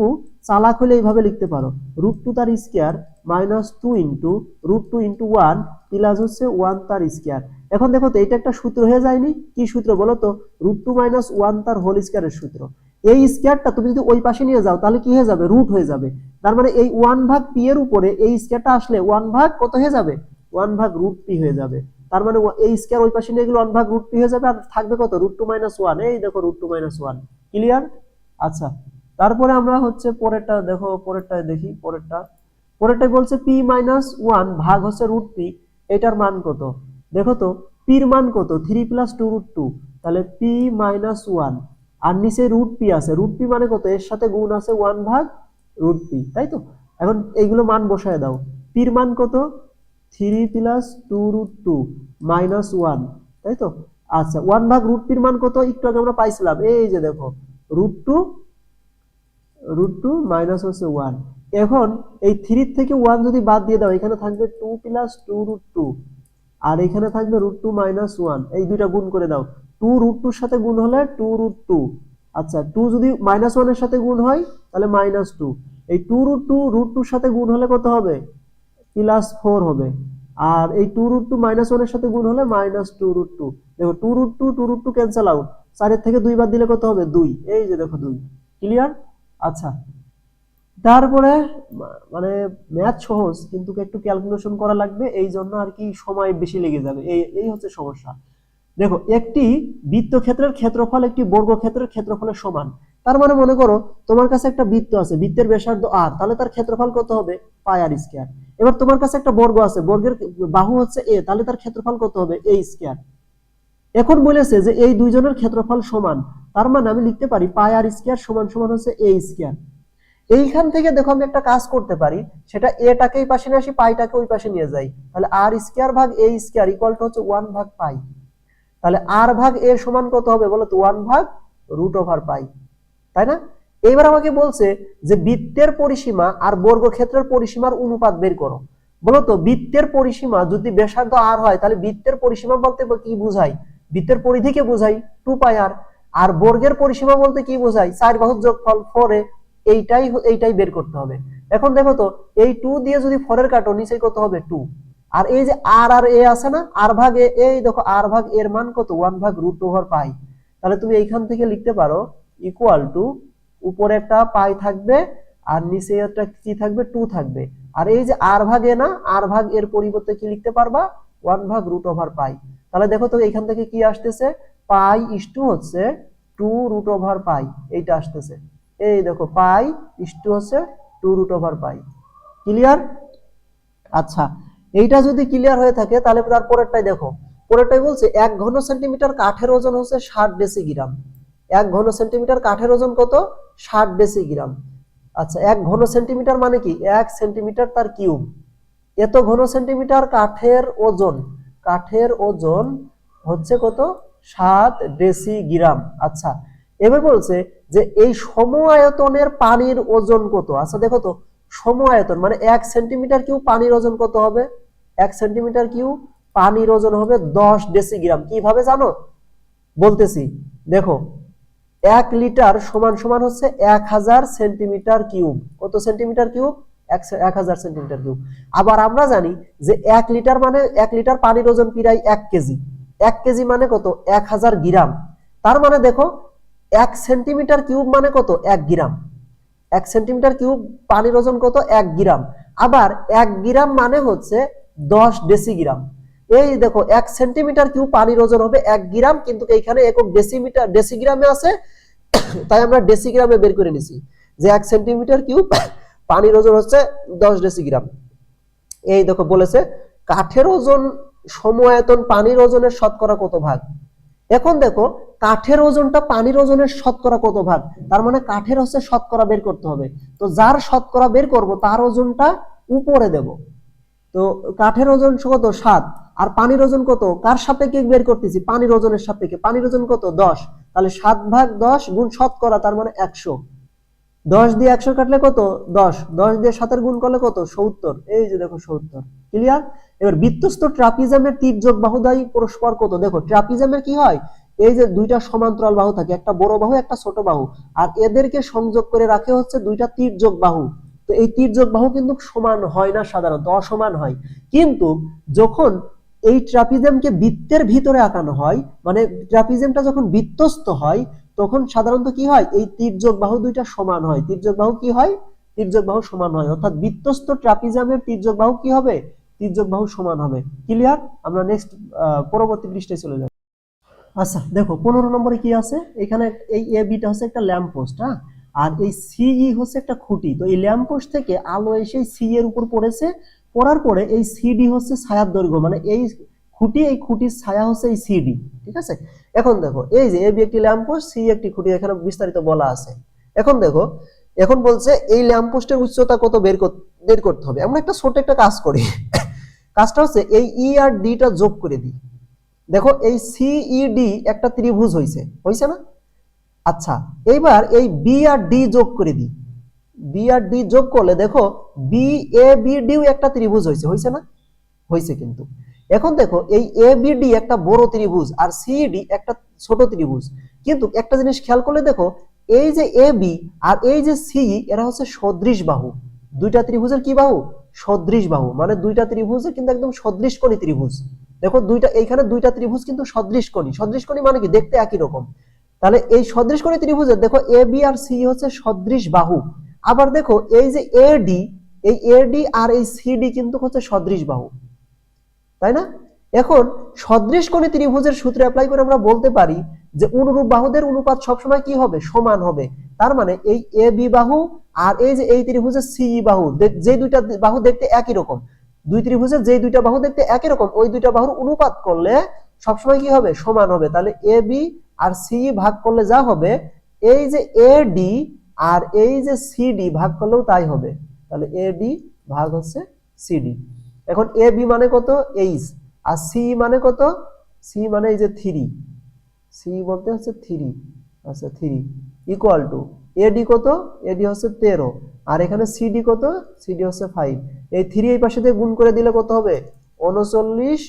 চালাক হলে এইভাবে লিখতে পারো, রুট 2 তার square minus 2 into root 2 into 1 plus হচ্ছে 1 তার স্কয়ার। এখন দেখো তো এটা একটা সূত্র হয়ে যায়নি, কি সূত্র বলো তো, রুট 2 মাইনাস 1 তার হোল স্কয়ারের সূত্র। এই স্কয়ারটা তুমি যদি ওই পাশে নিয়ে যাও তাহলে কি হয়ে যাবে, রুট হয়ে যাবে। তার মানে এই 1 ভাগ পি এর উপরে এই স্কয়ারটা আসলে 1 ভাগ কত হয়ে যাবে, 1 ভাগ রুট পি হয়ে যাবে। তার মানে এই স্কয়ার ওই পাশে নিয়ে গেলে 1 ভাগ রুট পি হয়ে যাবে, আর থাকবে কত, রুট 2 মাইনাস 1। এই দেখো রুট 2 মাইনাস 1, ক্লিয়ার। আচ্ছা, তারপরে আমরা হচ্ছে পরেরটা দেখো, পরেরটা দেখি, পরেরটাই বলছে পি মাইনাস 1 ভাগ হচ্ছে রুট পি, এটার মান কত। দেখো তো পির মান কত, 3 প্লাস 2 রুট 2, তাহলে পি মাইনাস 1, আর নিচে রুট পি আছে, রুট পি মানে কত, এর সাথে গুণ আছে 1 ভাগ রুট পি, তাই তো। এখন এইগুলো মান বসায় দাও, পির মান কত 3 প্লাস 2 রুট 2 মাইনাস 1, তাই তো। আচ্ছা 1 ভাগ রুট পির মান কত, একটু আগে আমরা পাইছিলাম, এই যে দেখো রুট 2 মাইনাস হচ্ছে 1। এখন এই 3 থেকে 1 যদি বাদ দিয়ে দাও এখানে থাকবে 2 প্লাস 2 রুট 2, আর এখানে থাকবে রুট 2 মাইনাস 1, এই দুইটা গুণ করে দাও, 2 রুট 2 এর সাথে গুণ হলে 2 রুট 2। আচ্ছা 2 যদি মাইনাস 1 এর সাথে গুণ হয় তাহলে মাইনাস 2, এই 2 রুট 2 রুট 2 এর সাথে গুণ হলে কত হবে, প্লাস 4 হবে। আর এই 2 রুট 2 মাইনাস 1 এর সাথে গুণ হলে মাইনাস 2 রুট 2। দেখো 2 রুট 2 ক্যান্সেল আউট, 4 এর থেকে 2 বাদ দিলে কত হবে 2, এই যে দেখো 2, ক্লিয়ার। আচ্ছা তারপরে মানে ম্যাথ সহজ কিন্তু একটু ক্যালকুলেশন করা লাগবে, এই জন্য আর কি সময় বেশি লেগে যাবে, এই হচ্ছে সমস্যা। দেখো একটি বৃত্তক্ষেত্রের ক্ষেত্রফল একটি বর্গক্ষেত্রের ক্ষেত্রফলের সমান। তার মানে মনে করো তোমার কাছে একটা বৃত্ত আছে, বৃত্তের ব্যাসার্ধ আর, তাহলে তার ক্ষেত্রফল কত হবে? পাই আর স্কয়ার। এবার তোমার কাছে একটা বর্গ আছে, বর্গের বাহু হচ্ছে এ, তাহলে তার ক্ষেত্রফল কত হবে? এ স্কয়ার। এখন বলেছে যে এই দুইজনের ক্ষেত্রফল সমান, তার মানে আমি লিখতে পারি পাই আর স্কয়ার সমান সমান হচ্ছে এ স্কয়ার। এইখান থেকে দেখো আমি একটা কাজ করতে পারি, সেটা এটাকে এই পাশে নিয়ে আসি, পাইটাকে ওই পাশে নিয়ে যাই, তাহলে আর স্কয়ার ভাগ এ স্কয়ার ইকুয়াল টু হচ্ছে 1 ভাগ পাই। তাহলে আর ভাগ এর সমান কত হবে বলো তো? 1 ভাগ রুট ওভার পাই, তাই না? এবার আমাকে বলছে যে বৃত্তের পরিসীমা আর বর্গক্ষেত্রের পরিসীমার অনুপাত বের করো। বলো তো বৃত্তের পরিসীমা যদি ব্যাসার্ধ আর হয়, তাহলে বৃত্তের পরিসীমা বলতে কি বোঝাই? বৃত্তের পরিধিকে বোঝাই 2 পাই আর। আর বর্গের পরিসীমা বলতে কি বোঝাই? 4 বাহুর যোগফল 4a। এইটাই বের করতে হবে। এখন দেখো তো এই 2 দিয়ে যদি 4 এর কাটো, নিচে কত হবে? 2। আর এই যে আর আর এ আছে না, আর ভাগ এ, এই দেখো আর ভাগ এর মান কত? 1 ভাগ রুট ওভার পাই। তাহলে তুমি এইখান থেকে লিখতে পারো ইকুয়াল টু, উপরে একটা পাই থাকবে আর নিচে একটা কি থাকবে? 2 থাকবে। আর এই যে আর ভাগ এ না, আর ভাগ এর পরিবর্তে কি লিখতে পারবা? 1 ভাগ রুট ওভার পাই। তাহলে দেখো তো এইখান থেকে কি আসতেছে? পাই ইস টু হচ্ছে 2 রুট ওভার পাই, এইটা আসতেছে। এই দেখো পাই ইস টু হচ্ছে 2 রুট ওভার পাই। ক্লিয়ার? আচ্ছা, এইটা যদি ক্লিয়ার হয়ে থাকে তাহলে তারপরেরটাই দেখো। পরেরটাই বলছে 1 ঘন সেন্টিমিটার কাঠের ওজন হচ্ছে 60 ডেসিগ্রাম। 1 ঘন সেন্টিমিটার কাঠের ওজন কত? 60 ডেসিগ্রাম। আচ্ছা, 1 ঘন সেন্টিমিটার মানে কি? 1 সেন্টিমিটার তার কিউব। এত ঘন সেন্টিমিটার কাঠের ওজন হচ্ছে কত? 7 ডেসিগ্রাম। আচ্ছা, এবার বলছে যে এই সম আয়তনের পানির ওজন কত? আচ্ছা দেখো তো, সম আয়তন মানে 1 সেন্টিমিটার কিউব পানির ওজন কত হবে? 1 সেন্টিমিটার কিউব পানির ওজন হবে 10 ডেসিগ্রাম। কিভাবে জানো? বলতেছি, দেখো 1 লিটার সমান সমান হচ্ছে 1000 সেন্টিমিটার কিউব। কত সেন্টিমিটার কিউব? 1000 centimetre cube. আবার আমরা জানি যে 1 লিটার মানে 1 লিটার পানির ওজন প্রায় 1 কেজি। 1 কেজি মানে কত? 1000 গ্রাম। তার মানে দেখো 1 সেন্টিমিটার কিউব মানে কত? 1 গ্রাম। 1 সেন্টিমিটার কিউব পানির ওজন কত? 1 গ্রাম। আবার 1 গ্রাম মানে হচ্ছে 10 ডেসিগ্রাম। এই দেখো 1 সেন্টিমিটার কিউব পানির ওজন হবে 1 গ্রাম, কিন্তু এইখানে একক ডেসিগ্রামে আছে, তাই আমরা ডেসিগ্রামে বের করে নিছি যে 1 সেন্টিমিটার কিউব পানির ওজন হচ্ছে 10 ডেসিগ্রাম। এই দেখো বলেছে কাঠের ওজন সম আয়তন পানির ওজনের শতকরা কত ভাগ। এখন দেখো কাঠের ওজনটা পানির ওজনের শতকরা কত ভাগ, তার মানে কাঠের হচ্ছে শতকরা বের করতে হবে। তো যার শতকরা বের করব তার ওজনটা উপরে দেব। তো কাঠের ওজন কত? 7। আর পানির ওজন কত? কার সাপেক্ষে বের করতেছি? পানির ওজনের সাপেক্ষে। পানির ওজন কত? 10। তাহলে 7 ভাগ 10 গুণ শতকরা, তার মানে 100। 10 দিয়ে 100 কাটলে কত? 10। 10 দিয়ে 7 এর গুণ করলে কত? 70। এই যে দেখো 70। ক্লিয়ার? এবার বৃত্তস্থ ট্রাপিজামের তির্যক বাহুদ্বয় পরস্পর কত? দেখো ট্রাপিজামের কি হয়, এই যে দুইটা সমান্তরাল বাহু থাকে, একটা বড় বাহু একটা ছোট বাহু, আর এদেরকে সংযোগ করে রাখে হচ্ছে দুইটা তির্যক বাহু। তো এই তির্যক বাহু কিন্তু সমান হয় না, সাধারণত অসমান হয়। কিন্তু যখন এই ট্রাপিজামকে বৃত্তের ভিতরে আঁকানো হয়, মানে ট্রাপিজামটা যখন বৃত্তস্থ হয়, তখন সাধারণত কি হয়, এই তির্যক বাহু দুইটা সমান হয়। তির্যক বাহু কি হয়? তির্যক বাহু সমান হয়, অর্থাৎ বৃত্তস্থ ট্রাপিজামের তির্যক বাহু কি হবে? তির্যক বাহু সমান হবে। ক্লিয়ার? আমরা নেক্সট পরবর্তী পৃষ্ঠায় চলে যাব। আচ্ছা দেখো 15 নম্বরে কি আছে, এখানে এই এ বিটা হচ্ছে একটা ল্যাম্প পোস্ট, হ্যাঁ, আর এই সিই হচ্ছে একটা খুঁটি। তো এই ল্যাম্প পোস্ট থেকে আলো এসে সি এর উপর পড়েছে, পড়ার পরে এই সিডি হচ্ছে ছায়ার দৈর্ঘ্য, মানে এই খুঁটির ছায়া হচ্ছে এই সিডি। ঠিক আছে? এখন দেখো এই যে এ বি একটি ল্যাম্প পোস্ট, সি একটি খুঁটি, এখানে বিস্তারিত বলা আছে। এখন দেখো, এখন বলছে এই ল্যাম্প পোস্টের উচ্চতা কত বের করতে হবে। আমরা একটা ছোট একটা কাজ করি। কাজটা হচ্ছে এই ই আর ডিটা যোগ করে দিই। দেখো এই সিইডি একটা ত্রিভুজ হয়েছে না? আচ্ছা, এইবার এই বি আর ডি যোগ করে দিই। বি আর ডি যোগ করলে দেখো বি এ বি ডিও একটা ত্রিভুজ হয়েছে না? হয়েছে কিন্তু। এখন দেখো এই এ বি ডি একটা বড় ত্রিভুজ আর সিইডি একটা ছোট ত্রিভুজ, কিন্তু একটা জিনিস খেয়াল করলে দেখো এই যে এ বি আর এই যে সি, এরা হচ্ছে সদৃশ বাহু। দুইটা ত্রিভুজের কি বাহু? সদৃশ বাহু, মানে দুইটা ত্রিভুজের কিন্তু একদম সদৃশ কোণী ত্রিভুজ। দেখো এইখানে দুইটা ত্রিভুজ কিন্তু সদৃশ কোণী মানে কি? দেখতে একই রকম। তাহলে এই সদৃশ কোণী ত্রিভুজের দেখো এ বি আর সি হচ্ছে সদৃশ বাহু। আবার দেখো এই যে এডি, এই এডি আর এই সিডি কিন্তু হচ্ছে সদৃশ বাহু, তাই না? এখন সদৃশকোণী ত্রিভুজের সূত্র অ্যাপ্লাই করে আমরা বলতে পারি যে অনুরূপ বাহুদের অনুপাত সবসময় কি হবে, সমান হবে। তার মানে এই এ বি বাহু আর এই যে এই ত্রিভুজের সি বাহু, যে দুইটা বাহু দেখতে একই রকম, দুই ত্রিভুজের যে দুইটা বাহু দেখতে একই রকম, ওই দুইটা বাহুর অনুপাত করলে সবসময় কি হবে, সমান হবে। তাহলে এ বি আর সি ভাগ করলে যা হবে, এই যে এ ডি আর এই যে সি ডি ভাগ করলেও তাই হবে। তাহলে এ ডি ভাগ হচ্ছে সি ডি। এখন এ বি মানে কত, এইচ, আর সি মানে কত, সি মানে এই যে 3, সি বলতে হচ্ছে 3, আচ্ছা 3 ইকুয়াল টু এডি কত, এডি হচ্ছে 13, আর এখানে সিডি কত, সিডি হচ্ছে 5। এই 3 এই পাশে দিয়ে গুণ করে দিলে কত হবে, 39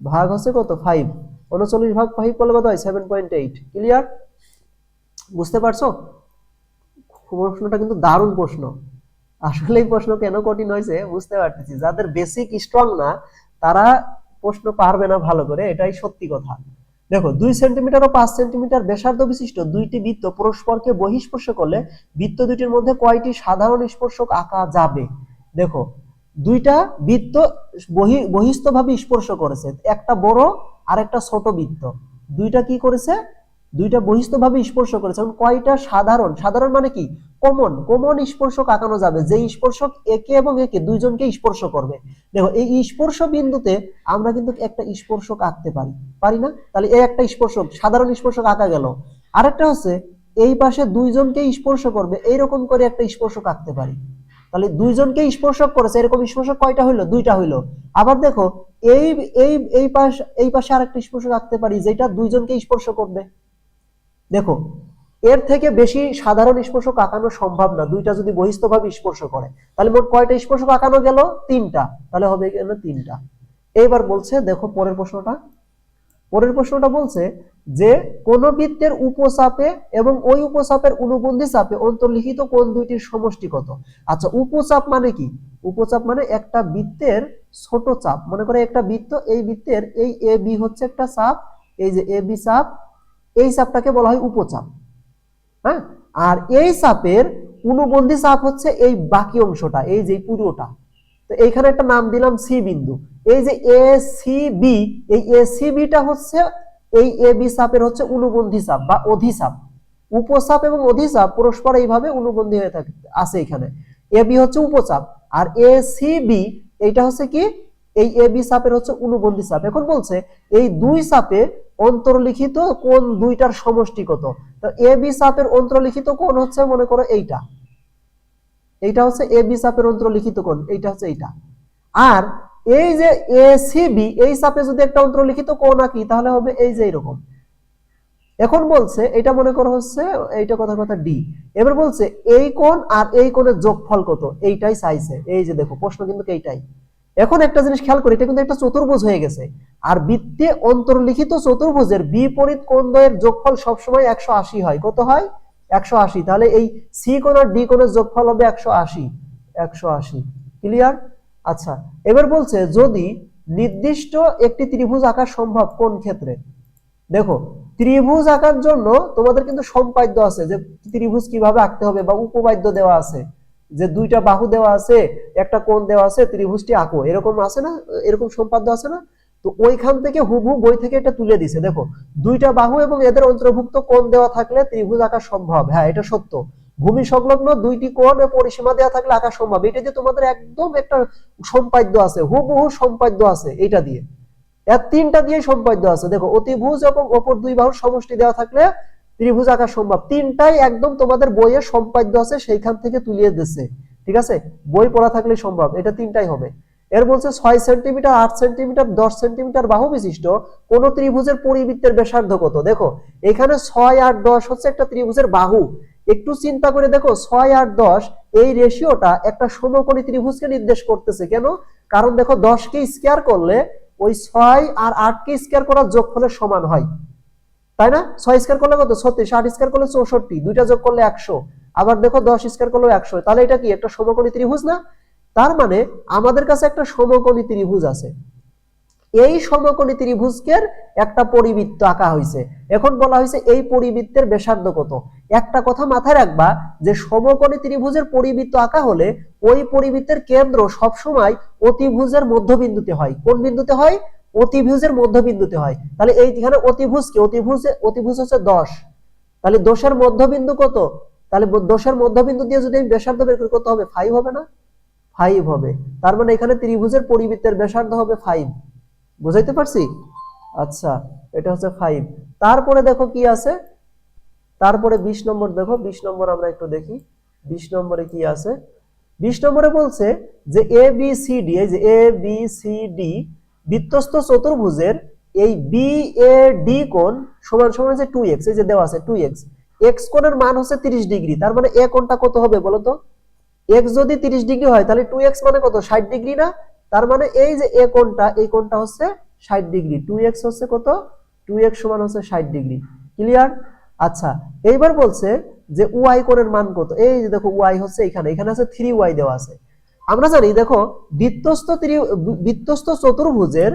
ভাগ হচ্ছে কত, 5। 39 ভাগ 5 করলে কত হয়, 7.8। ক্লিয়ার? বুঝতে পারছো? প্রশ্নটা কিন্তু দারুণ প্রশ্ন। আসলে এই প্রশ্ন কেন কঠিন হয়েছে বুঝতে পারতেছি, যাদের বেসিক স্ট্রং না তারা প্রশ্ন পারবে না ভালো করে, এটাই সত্যি কথা। দেখো 2 সেন্টিমিটার ও 5 সেন্টিমিটার ব্যাসার্ধ বিশিষ্ট দুইটি বৃত্ত পরস্পরকে বহিঃস্পর্শ করলে বৃত্ত দুটির মধ্যে কয়টি সাধারণ স্পর্শক আঁকা যাবে? দেখো দুইটা বৃত্ত বহিস্থভাবে স্পর্শ করেছে, একটা বড় আর একটা ছোট বৃত্ত, দুইটা কি করেছে, দুইটা বহিস্থভাবে স্পর্শ করেছে। এখন কয়টা সাধারণ, সাধারণ মানে কি, কমন, কমন স্পর্শক আঁকানো যাবে, যে স্পর্শক একে এবং একে দুইজনকে স্পর্শ করবে। দেখো এই স্পর্শ বিন্দুতে আমরা কিন্তু একটা স্পর্শক আঁকতে পারি, পারি না? তাহলে এই একটা স্পর্শক, সাধারণ স্পর্শক আঁকা গেল। আরেকটা হচ্ছে এই পাশে দুইজনকে স্পর্শ করবে, এইরকম করে একটা স্পর্শক আঁকতে পারি। তাহলে দুইজনকে স্পর্শক করেছে, এরকম স্পর্শক কয়টা হইলো, দুইটা হইলো। আবার দেখো এই এই এই পাশে আরেকটা স্পর্শক আঁকতে পারি যেটা দুইজনকে স্পর্শ করবে। দেখো এর থেকে বেশি সাধারণ স্পর্শক আঁকানো সম্ভব না, দুইটা যদি বহিস্থভাবে স্পর্শ করে। তাহলে মোট কয়টা স্পর্শক আঁকানো গেল, 3টা, তাহলে হবে এখানে 3টা। এইবার বলছে দেখো পরের প্রশ্নটা, পরের প্রশ্নটা বলছে যে কোন বৃত্তের উপচাপে এবং ওই উপচাপের অনুবন্ধী চাপে অন্তর্লিখিত কোণ দুইটির সমষ্টি কত? আচ্ছা উপচাপ মানে কি, উপচাপ মানে একটা বৃত্তের ছোট চাপ, মনে করে একটা বৃত্ত, এই বৃত্তের এই এ বি হচ্ছে একটা চাপ, এই যে এ বি চাপ, এই চাপটাকে বলা হয় উপচাপ। হ্যাঁ, আর এই চাপের অনুবন্ধী চাপ হচ্ছে এই বাকি অংশটা, এই যে পুরোটা। তো এইখানে একটা নাম দিলাম সি বিন্দু। এই যে এ সি বি, এই এ সি বিটা হচ্ছে এই এ বি চাপের হচ্ছে অনুবন্ধী চাপ বা অধিচাপ। উপচাপ এবং অধিচাপ পরস্পর এইভাবে অনুবন্ধী হয়ে থাকে, আছে এখানে। এ বি হচ্ছে উপচাপ আর এ সি বি এইটা হচ্ছে কি, এই এ বি চাপের হচ্ছে অনুবন্ধী চাপ। এখন বলছে এই দুই চাপে অন্তর্লিখিত কোণ দুইটার সমষ্টি কত? তো এ বি চাপের অন্তর্লিখিত কোণ হচ্ছে মনে করো এইটা, এইটা হচ্ছে এ বি চাপের অন্তর্লিখিত কোণ, এইটা হচ্ছে এইটা। আর এই যে এ সি বি, এই চাপে যদি একটা অন্তর্লিখিত কোণ আঁকি তাহলে হবে এই যে এরকম। এখন বলছে এটা মনে করো হচ্ছে এইটা কথার কথা ডি। এবার বলছে এই কোণ আর এই কোণের যোগফল কত, এইটাই চাইছে। এই যে দেখো প্রশ্ন কিন্তু এইটাই। এখন একটা জিনিস খেয়াল করি, এটা কিন্তু একটা চতুর্ভুজ হয়ে গেছে, আর বৃত্তে অন্তর্লিখিত চতুর্ভুজের বিপরীত কোণদ্বয়ের যোগফল সবসময় 180 হয়। কত হয়? 180। তাহলে এই সি কোণ আর ডি কোণের যোগফল হবে 180, 180। ক্লিয়ার? আচ্ছা এবার বলছে যদি নির্দিষ্ট একটি ত্রিভুজ আঁকা সম্ভব কোন ক্ষেত্রে? দেখো ত্রিভুজ আঁকার জন্য তোমাদের কিন্তু সম্পাদ্য আছে, যে ত্রিভুজ কিভাবে আঁকতে হবে, বা উপপাদ্য দেওয়া আছে, যে দুইটা বাহু দেওয়া আছে, একটা কোণ দেওয়া আছে, ত্রিভুজটি আঁকো, এরকম আছে না, এরকম সম্পাদ্য আছে না? তো ওইখান থেকে হুবহু বই থেকে এটা তুলে দিছে। দেখো দুইটা বাহু এবং এদের অন্তর্ভুক্ত কোণ দেওয়া থাকলে ত্রিভুজ আঁকা সম্ভব। হ্যাঁ এটা সত্য। ভূমি সংলগ্ন দুইটি কোণ ও পরিসীমা দেওয়া থাকলে আঁকা সম্ভব। এটা দিয়ে তোমাদের একদম একটা সম্পাদ্য আছে, হুবহু সম্পাদ্য আছে, এটা দিয়ে এর 3টা দিয়ে সম্পাদ্য আছে। দেখো অতিভুজ এবং অপর দুই বাহুর সমষ্টি দেওয়া থাকলে ত্রিভুজ আঁকা সম্ভব। 3টাই একদম তোমাদের বইয়ে সম্পাদ্য আছে, সেইখান থেকে তুলিয়ে দিচ্ছে। ঠিক আছে, বই পড়া থাকলে সম্ভব, এটা 3টাই হবে। এর বলছে 6 সেন্টিমিটার, 8 সেন্টিমিটার, 10 সেন্টিমিটার বাহু বিশিষ্ট কোন ত্রিভুজের পরিবৃত্তের ব্যাসার্ধ কত? দেখো এখানে 6, 8, 10 হচ্ছে একটা ত্রিভুজের বাহু। একটু চিন্তা করে দেখো 6, 8, 10 এই রেশিওটা একটা সমকোণী ত্রিভুজকে নির্দেশ করতেছে। কেন? কারণ দেখো 10 কে স্কয়ার করলে ওই 6 আর 8 কে স্কয়ার করার যোগফলের সমান হয়, তাই না? 6 স্কয়ার করলে কত? 36, 8 স্কয়ার করলে 64, দুইটা যোগ করলে 100, আবার দেখো 10 স্কয়ার করলে 100। তাহলে এটা কি একটা সমকোণী ত্রিভুজ না? তার মানে আমাদের কাছে একটা সমকোণী ত্রিভুজ আছে, এই সমকোণী ত্রিভুজের একটা পরিবৃত্ত আঁকা হয়েছে। এখন বলা হয়েছে এই পরিবৃত্তের ব্যাসার্ধ কত। একটা কথা মাথায় রাখবা যে সমকোণী ত্রিভুজের পরিবৃত্ত আঁকা হলে ওই পরিবৃত্তের কেন্দ্র সবসময় অতিভুজের মধ্যবিন্দুতে হয়। কোন বিন্দুতে হয়? অতিভুজের মধ্যবিন্দুতে হয়। তাহলে এইখানে অতিভুজ হচ্ছে 10, তাহলে 10 এর মধ্যবিন্দু কত? তাহলে 10 এর মধ্যবিন্দু দিয়ে যদি আমি ব্যাসার্ধ বের করি কত হবে? 5 হবে না? 5 হবে। তার মানে এখানে ত্রিভুজের পরিবৃত্তের ব্যাসার্ধ হবে 5। বুঝাইতে পারছি? আচ্ছা, এটা হচ্ছে 5। তারপরে দেখো কি আছে, তারপরে 20 নম্বর দেখো, 20 নম্বর আমরা একটু দেখি 20 নম্বরে কি আছে। 20 নম্বরে বলছে যে এ বি সি ডি, এই যে এ বি সি ডি বৃত্তস্থ চতুর্ভুজের এই বি এ ডি কোণ সমান সমান যে 2x, এই যে দেওয়া আছে 2x, x কোণের মান হচ্ছে 30 ডিগ্রি। তার মানে এ কোণটা কত হবে বলো তো? x যদি 30 ডিগ্রি হয় তাহলে 2x মানে কত? 60 ডিগ্রি না? তার মানে এই যে এ কোণটা, এই কোণটা হচ্ছে 60 ডিগ্রি। 2x হচ্ছে কত? 2x সমান হচ্ছে 60 ডিগ্রি। ক্লিয়ার? আচ্ছা, এইবার বলছে যে y কোণের মান কত? এই যে দেখো y হচ্ছে এখানে, এখানে আছে 3y দেওয়া আছে। আমরা জানি দেখো বৃত্তস্থ চতুর্ভুজের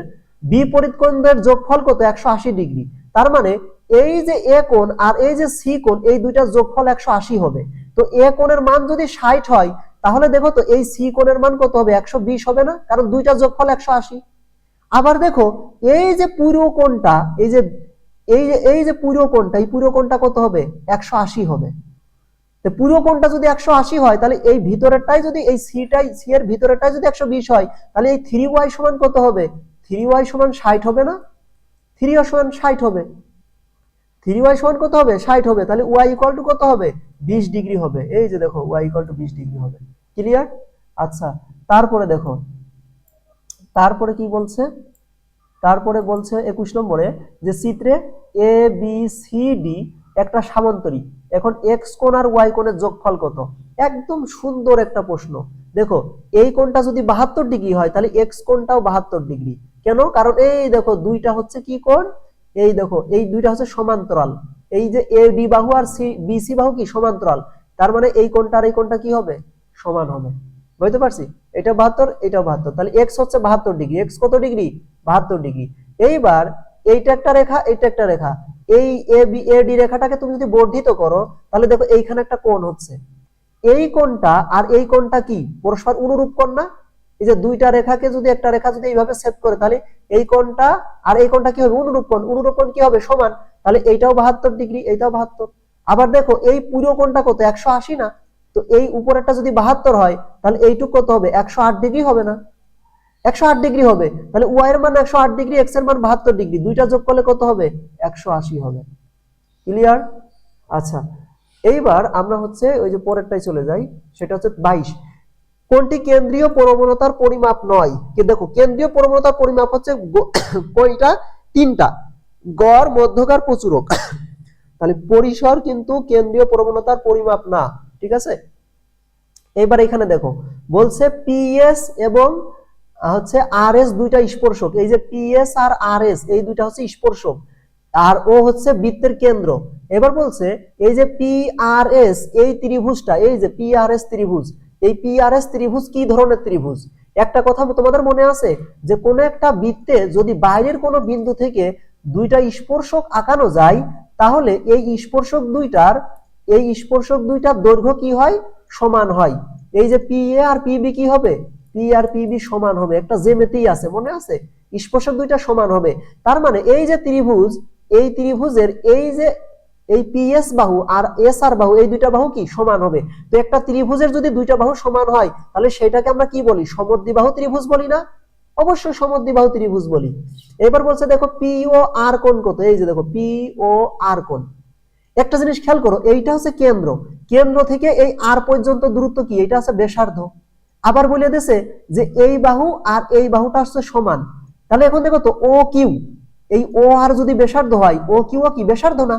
বিপরীত কোণের যোগফল কত? 180 ডিগ্রি। তার মানে এই যে এ কোণ আর এই যে সি কোণ, এই দুইটা যোগফল 180 হবে। তো এ কোণের মান যদি 60 হয় তাহলে দেখো তো এই সি কোণের মান কত হবে? 120 হবে না? কারণ দুইটা যোগফল 180। আবার দেখো এই যে পুরো কোণটা, এই যে পুরো কোণটা, এই পুরো কোণটা কত হবে? 180 হবে। তো পুরো কোণটা যদি 180 হয় তাহলে এই ভিতরেরটাই যদি এই সি এর ভিতরেরটাই যদি 120 হয় তাহলে এই 3y সমান কত হবে? 3y সমান 60 হবে না? 3y সমান 60 হবে। 3y সমান কত হবে? 60 হবে। তাহলে y ইকুয়াল টু কত হবে? 20 ডিগ্রি হবে। এই যে দেখো y ইকুয়াল টু 20 ডিগ্রি হবে। ক্লিয়ার? আচ্ছা, তারপরে দেখো, তারপরে কি বলছে? তারপরে বলছে 21 নম্বরে যে চিত্রে এ বি সি ডি একটা সামান্তরিক। এখন এক্স কোণ আর ওয়াই কোণের যোগফল কত? একদম সুন্দর একটা প্রশ্ন। দেখো এই কোণটা যদি 72 ডিগ্রি হয় তাহলে এক্স কোণটাও 72 ডিগ্রি। কেন? কারণ এই দেখো দুইটা হচ্ছে কি কোণ? এই দেখো এই দুইটা হচ্ছে সমান্তরাল। এই যে এ বি বাহু আর সি বি সি বাহু কি সমান্তরাল। তার মানে এই কোণটা আর এই কোণটা কি হবে? সমান হবে। বুঝতে পারছি? এটা 72, এটাও 72। তাহলে এক্স হচ্ছে 72 ডিগ্রি। এক্স কত ডিগ্রি? 72 ডিগ্রি। এইবার এইটা একটা রেখা, এইটা একটা রেখা। এই এ বি এ ডি রেখাটাকে তুমি যদি বর্ধিত করো তাহলে দেখো এইখানে একটা কোণ হচ্ছে। এই কোণটা আর এই কোণটা কি পরস্পর অনুরূপ কোণ না? এই যে দুইটা রেখাকে যদি একটা রেখা যদি এইভাবে ছেদ করে তাহলে এই কোণটা আর এই কোণটা কি হবে? অনুরূপ কোণ। অনুরূপ কোণ কি হবে? সমান। তাহলে এইটাও 72 ডিগ্রি, এইটাও 72। আবার দেখো এই পুরো কোণটা কত? 180 না? তো এই উপরেরটা যদি 72 হয় তাহলে এইটুক কত হবে? 108 ডিগ্রি হবে না? 108 ডিগ্রি হবে। তাহলে y এর মান 108 ডিগ্রি, x এর মান 72 ডিগ্রি। দুইটা যোগ করলে কত হবে? 180 হবে। ক্লিয়ার? আচ্ছা, এইবার আমরা হচ্ছে ওই যে পরেরটাই চলে যাই, সেটা হচ্ছে 22। কোনটি কেন্দ্রীয় প্রবণতার পরিমাপ নয়? কি দেখো কেন্দ্রীয় প্রবণতার পরিমাপ হচ্ছে কয়টা? 3টা। গড়, মধ্যকার, প্রচুরক। তাহলে পরিসর কিন্তু কেন্দ্রীয় প্রবণতার পরিমাপ না। ঠিক আছে? এবার এখানে দেখো বলছে পিএস এবং হচ্ছে আরএস দুইটা স্পর্শক। এই যে পিএস আর আরএস এই দুইটা হচ্ছে স্পর্শক, আর ও হচ্ছে বৃত্তের কেন্দ্র। এবার বলছে এই যে পিআরএস এই ত্রিভুজটা, এই যে পিআরএস ত্রিভুজ, এই পিআরএস ত্রিভুজ কি ধরনের ত্রিভুজ? একটা কথা তোমাদের মনে আছে যে কোন একটা বৃত্তে যদি বাইরের কোনো বিন্দু থেকে দুইটা স্পর্শক আঁকানো যায় তাহলে এই স্পর্শক দুইটার দৈর্ঘ্য কি হয়? সমান হয়। এই যে পি এ আর পিবি কি হবে? পি আর পিবি সমান হবে। একটা জ্যামিতি আছে, মনে আছে? স্পর্শক দুইটা সমান হবে। তার মানে এই যে ত্রিভুজ, এই ত্রিভুজের এই যে এই পিএস বাহু আর এস আর বাহু এই দুইটা বাহু কি সমান হবে। তো একটা ত্রিভুজের যদি দুইটা বাহু সমান হয় তাহলে সেটাকে আমরা কি বলি? সমদ্বিবাহু ত্রিভুজ বলি না? অবশ্যই সমদ্বিবাহু ত্রিভুজ বলি। এবার বলছে দেখো পি ও আর কোণ কত? এই যে দেখো পি ও আর কোণ। একটা জিনিস খেয়াল করো, এইটা হচ্ছে কেন্দ্র, কেন্দ্র থেকে এই আর পর্যন্ত দূরত্ব কি? এটা হচ্ছে ব্যাসার্ধ। আবার বলে দিয়েছে যে এই বাহু আর এই বাহুটা হচ্ছে সমান। তাহলে এখন দেখো তো ও কিউ, এই ও আর যদি ব্যাসার্ধ হয়, ও কিউ কি ব্যাসার্ধ না?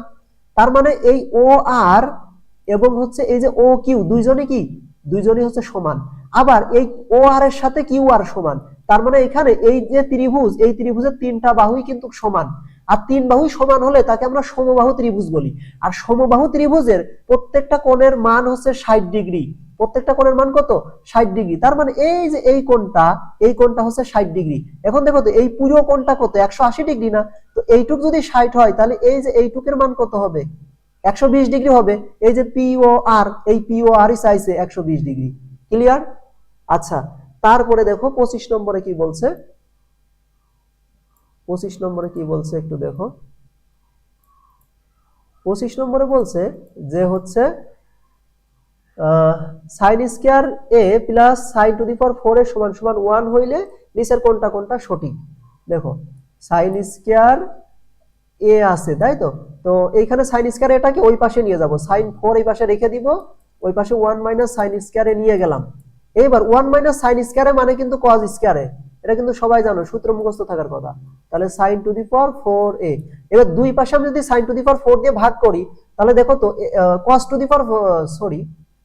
তার মানে এই ও আর এবং হচ্ছে এই যে ও কিউ দুইজনই হচ্ছে সমান। আবার এই ও আর এর সাথে কিউ আর সমান। তার মানে এখানে এই যে ত্রিভুজ, এই ত্রিভুজের 3টা বাহুই কিন্তু সমান। আর 3 বাহুই সমান হলে তাকে আমরা সমবাহু ত্রিভুজ বলি। আর সমবাহু ত্রিভুজের প্রত্যেকটা কোণের মান হচ্ছে 60 ডিগ্রি। প্রত্যেকটা কোণের মান কত? 60 ডিগ্রি। তার মানে এই যে এই কোণটা হচ্ছে 60 ডিগ্রি। এখন দেখো তো এই পুরো কোণটা কত? 180 ডিগ্রি না? তো এইটুক যদি 60 হয় তাহলে এই যে এইটুকের মান কত হবে? 120 ডিগ্রি হবে। এই যে পি ও আর, এই পি ও আর চাইছে 120 ডিগ্রি। ক্লিয়ার? আচ্ছা, তারপরে দেখো 25 নম্বরে কি বলছে? 25 নম্বরে কি বলছে একটু দেখো। 25 নম্বরে বলছে যে হচ্ছে sine square A plus sine to the power 4 এর সমান সমান 1 হইলে নিচের কোনটা কোনটা সঠিক। দেখো সাইন স্কয়ার এ আছে তাই তো, তো এইখানে সাইন স্কয়ার এটাকে ওই পাশে নিয়ে যাব, সাইন 4 এই পাশে রেখে দিব, ওই পাশে 1 মাইনাস সাইন স্কয়ার এ নিয়ে গেলাম। এবার 1 মাইনাস সাইন স্কয়ার এ মানে কিন্তু cos স্কয়ার এ, এটা কিন্তু সবাই জানো, সূত্র মুখস্থ থাকার কথা। তাহলে sign to the power 4a, এবার দুই পাশে আমি যদি সাইন টু দি পাওয়ার 4 দিয়ে ভাগ করি তাহলে দেখো তো cos two the power sorry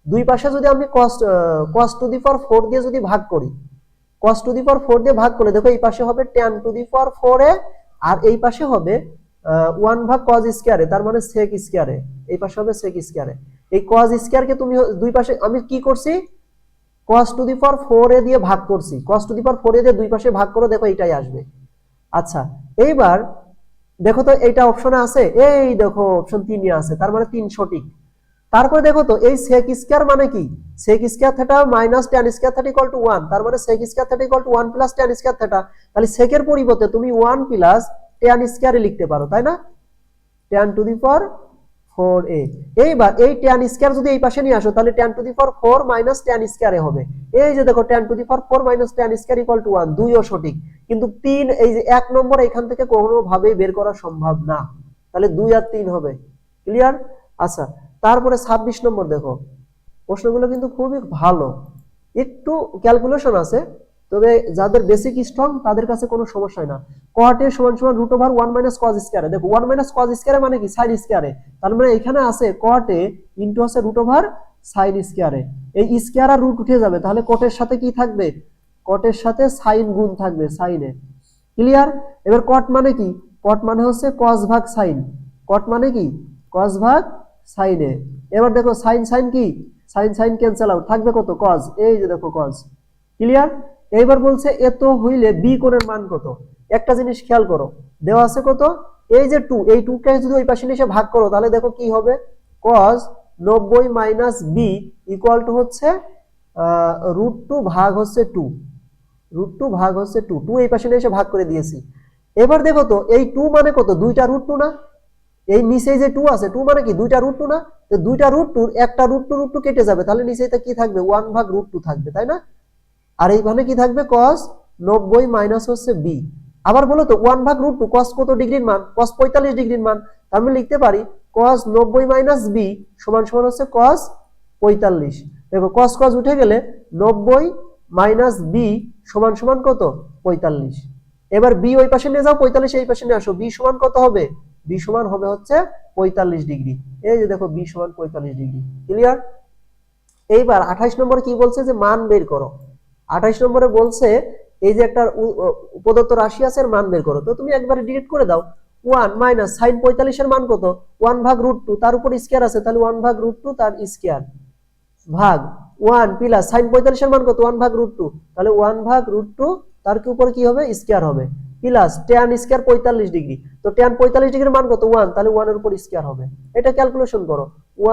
দুই পাশে যদি আমি cos টু দি পাওয়ার 4 দিয়ে যদি ভাগ করি, cos টু দি পাওয়ার 4 দিয়ে ভাগ করলে দেখো এই পাশে হবে tan two the power 4a আর এই পাশে হবে 1 ভাগ cos স্কয়ারে, তার মানে sec স্কয়ারে, এই পাশে হবে sec স্কয়ারে। এই cos স্কয়ার কে তুমি দুই পাশে আমি কি করছি, cos two the power 4a দিয়ে ভাগ করছি, cos two the power 4a দিয়ে দুই পাশে ভাগ করো, দেখো এটাই আসবে। আচ্ছা এইবার দেখো তো এইটা অপশনে আছে, এই দেখো অপশন 3 এ আছে, তার মানে 3 সঠিক। তারপরে দেখো তো এই sec স্কয়ার মানে কি, sec square theta minus tan square theta equal to 1, তার মানে sec square theta equal to 1 plus tan square theta, তাহলে sec এর পরিবর্তে তুমি 1 প্লাস tan স্কয়ার লিখতে পারো, তাই না, tan two the power 4a। এইবার এই tan স্কয়ার যদি এই পাশে নিয়ে আসো তাহলে tan two the power 4 minus tan square হবে, এই যে দেখো tan two the power 4 minus tan square equal to 1, দুইও সঠিক। কিন্তু 3 এই যে 1 নম্বর এখান থেকে কোনো ভাবেই বের করা সম্ভব না, তাহলে 2 আর 3 হবে। ক্লিয়ার? আচ্ছা তারপরে 26 নম্বর দেখো, প্রশ্নগুলো কিন্তু খুবই ভালো, একটু ক্যালকুলেশন আছে, তবে যাদের বেসিক স্ট্রং তাদের কাছে কোনো সমস্যা না। cot a সমান সমান √1 মাইনাস cos স্কয়ার, দেখো 1 মাইনাস cos স্কয়ার মানে কি sin স্কয়ার, তার মানে এখানে আছে cot a ইনটু আছে √sin স্কয়ার, এই স্কয়ার আর রুট উঠে যাবে, তাহলে cot এর সাথে কি থাকবে, cot এর সাথে sin গুণ থাকবে, sin এ। ক্লিয়ার? এবার cot মানে কি, cot মানে হচ্ছে cos ভাগ sin, cot মানে কি cos ভাগ sin এ। এবার দেখো sin sin কি, sin sin ক্যান্সেল আউট, থাকবে কত cos, এই যে দেখো cos। ক্লিয়ার? এইবার বলছে এত হইলে b কোণের মান কত। একটা জিনিস খেয়াল করো, দেওয়া আছে কত, এই যে 2, এই 2 কে যদি ওই পাশে নিয়ে এসে ভাগ করো তাহলে দেখো কি হবে, cos 90 minus b equal to হচ্ছে √2 ভাগ হচ্ছে 2, √2 ভাগ হচ্ছে 2, 2 এই পাশে নিয়ে এসে ভাগ করে দিয়েছি। এবার দেখো তো এই 2 মানে কত, দুইটা √2 না, এই নিচে যে 2 আছে 2 মানে কি দুইটা √2 না, তো দুইটা √2 একটা √2 কেটে যাবে, তাহলে নিচেটা কি থাকবে, 1 ভাগ √2 থাকবে, তাই না। আর এইখানে কি থাকবে, cos 90 মাইনাস হচ্ছে b। আবার বলো তো 1 ভাগ √2 cos কত ডিগ্রির মান, cos 45 ডিগ্রির মান, আমি লিখতে পারি cos 90 মাইনাস b সমান সমান হচ্ছে cos 45। দেখো cos cos উঠে গেলে 90 মাইনাস b সমান সমান কত, 45। এবার b ওই পাশে নিয়ে যাও, 45 এই পাশে নিয়ে আসো, b সমান কত হবে, b সমান হবে হচ্ছে 45 ডিগ্রি, এই যে দেখো b সমান 45 ডিগ্রি। ক্লিয়ার? এইবার 28 নম্বরে কি বলছে যে মান বের করো। 28 নম্বরে বলছে এই যে একটা উপদত্ত রাশি আছে এর মান বের করো, তো তুমি একবারে ডিলিট করে দাও, 1 মাইনাস sin 45 এর মান কত, 1 ভাগ √2, তার উপর স্কয়ার আছে তাহলে 1 ভাগ √2 তার স্কয়ার ভাগ 1 প্লাস sin 45 এর মান কত, 1 ভাগ √2, তাহলে 1 ভাগ √2 তার উপর কি হবে, স্কয়ার হবে, প্লাস tan স্কয়ার 45 ডিগ্রি, তো tan 45 ডিগ্রির মান কত, 1, তাহলে 1 এর উপর স্কয়ার হবে। এটা ক্যালকুলেশন করো,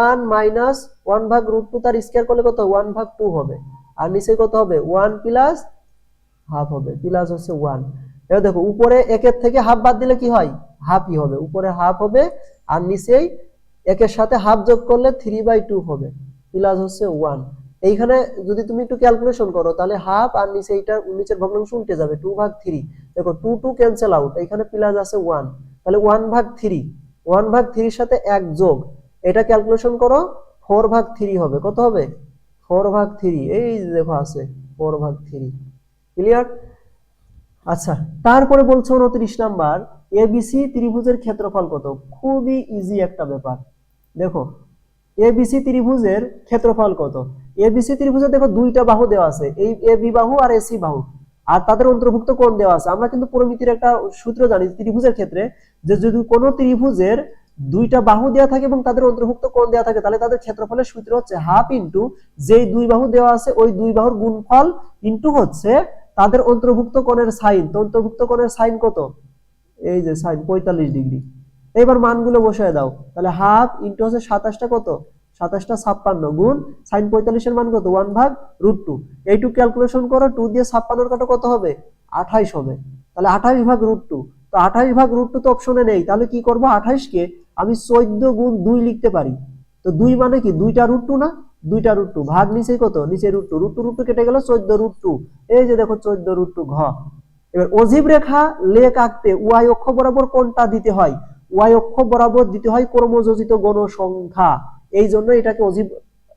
1 মাইনাস 1 ভাগ √2 তার স্কয়ার করলে কত, 1 ভাগ 2 হবে, আর নিচে কত হবে, 1 প্লাস হাফ হবে, প্লাস হচ্ছে 1। এবার দেখো উপরে একের থেকে হাফ বাদ দিলে কি হয়, হাফই হবে, উপরে হাফ হবে আর নিচেই একের সাথে হাফ যোগ করলে 3/2 হবে, প্লাস হচ্ছে 1। এইখানে যদি তুমি একটু ক্যালকুলেশন করো তাহলে হাফ আর নিচে এইটা নিচের ভগ্নাংশ উল্টে যাবে, 2 ভাগ 3, দেখো 2 2 ক্যান্সেল আউট, এখানে প্লাস আছে 1, তাহলে 1 ভাগ 3, 1 ভাগ 3 এর সাথে 1 যোগ, এটা ক্যালকুলেশন করো 4 ভাগ 3 হবে, কত হবে, 4 ভাগ 3, এই দেখো আছে 4 ভাগ 3। ক্লিয়ার? আচ্ছা তারপরে বলছো 29 নাম্বার, এবিসি ত্রিভুজের ক্ষেত্রফল কত। খুবই ইজি একটা ব্যাপার, দেখো এবিসি ত্রিভুজের ক্ষেত্রফল কত। এবিসি ত্রিভুজে দেখো দুইটা বাহু দেওয়া আছে, এই এবি বাহু আর এসি বাহু, আর তাদের অন্তর্ভুক্ত কোণ দেওয়া আছে। আমরা কিন্তু পুরোমিতির একটা সূত্র জানি ত্রিভুজের ক্ষেত্রে, যে যদি কোনো ত্রিভুজের দুইটা বাহু দেওয়া থাকে এবং তাদের অন্তর্ভুক্ত কোণ দেওয়া থাকে তাহলে তাদের ক্ষেত্রফলের সূত্র হচ্ছে হাফ ইনটু যেই দুই বাহু দেওয়া আছে ওই দুই বাহুর গুণফল ইনটু হচ্ছে তাদের অন্তর্ভুক্ত কোণের সাইন। তো অন্তর্ভুক্ত কোণের সাইন কত, এই যে সাইন 45 ডিগ্রি। এবার মানগুলো বসায় দাও, তাহলে হাফ ইনটু হচ্ছে 27টা কত, 27টা 56 গুণ সাইন 45 এর মান কত, 1 ভাগ √2, এইটুকু ক্যালকুলেশন করো, 2 দিয়ে 56 কাটা কত হবে, 28 হবে, তাহলে 28 ভাগ √2, তো 28 ভাগ √2 তো অপশনে নেই, তাহলে কি করব, 28 কে আমি 14 গুণ 2 লিখতে পারি। তো 2 মানে কি, দুইটা √2 না, দুইটা √2 ভাগ নিচে কত, নিচে √2, √2 কেটে গেল 14 √2, এই যে দেখো 14 √2 ঘ। এবার অজীব রেখা লেখ আঁকতে ওয়াই অক্ষ বরাবর কোনটা দিতে হয়, ওয়াই অক্ষ বরাবর দিতে হয় ক্রমযোজিত গণ সংখ্যা, এই জন্য এটাকে অজীব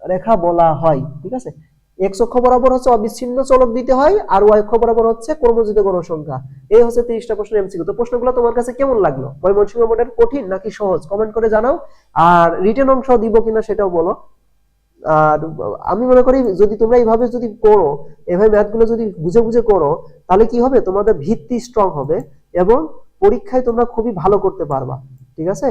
রেখা বলা হয়। ঠিক আছে, এক্স অক্ষ বরাবর হচ্ছে অবিচ্ছিন্ন চলক দিতে হয়, আর ওয়াই অক্ষ বরাবর হচ্ছে ক্রমযোজিত গণ সংখ্যা। এই হচ্ছে 30টা প্রশ্নের এমসিকিউ। তো প্রশ্নগুলো তোমার কাছে কেমন লাগলো, ময়মনসিংহ বোর্ডের কঠিন নাকি সহজ, কমেন্ট করে জানাও। আর রিটেন অংশ দিব কিনা সেটাও বলো। আর আমি মনে করি যদি তোমরা এইভাবে যদি করো, এভাবে ম্যাথগুলো যদি বুঝে বুঝে করো, তাহলে কি হবে, তোমাদের ভিত্তি স্ট্রং হবে এবং পরীক্ষায় তোমরা খুবই ভালো করতে পারবা। ঠিক আছে।